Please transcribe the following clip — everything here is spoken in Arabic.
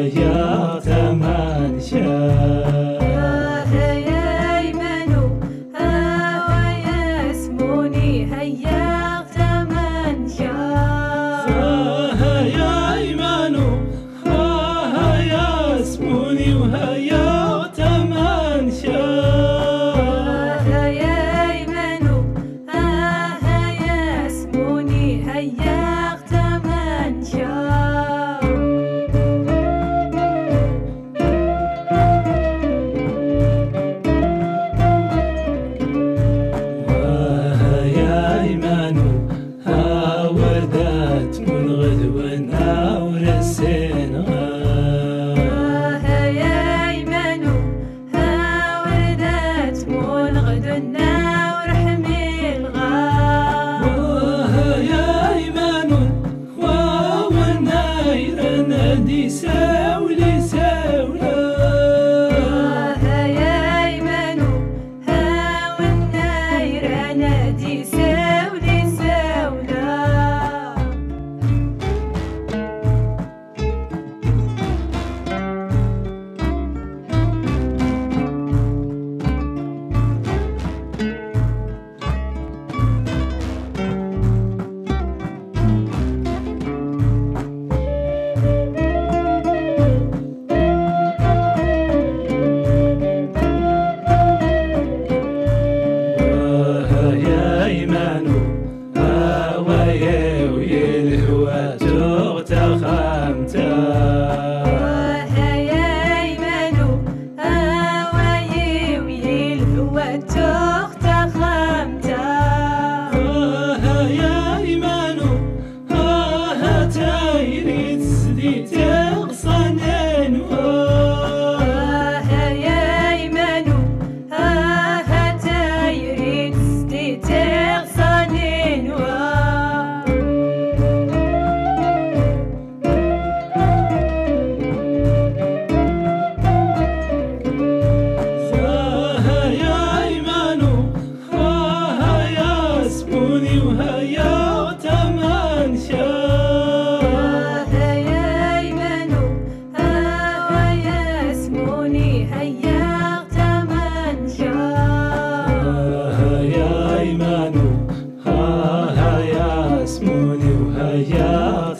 وهيا ثمن شاء هيا أيمن هيا اسموني هيا ثمن شاء هيا أيمن هيا اسموني وهيا ثمن شاء هيا أيمن هيا اسموني هيا ثمن شاء وهيا أيمن وردت من غدونا ورسينا هيا أيمن وردت من غدنا ورحمي الغار وهيا أيمن والنير نادي ساولي ساولا هيا أيمن والنير نادي ساولي ساولا وهيا أيمن ويا الهوى تغتخمتا هيا أيمن ويا الهوى تختخمتا وهيا أيمن هاتيري تسدي تغصنن هيا أيمن هاتيري تسدي تغصنين هيا أيمن هيا اسموني وهيا ثمن شاء هيا أيمن ويا اسموني هيا ثمن شاء هيا أيمن هيا اسموني وهيا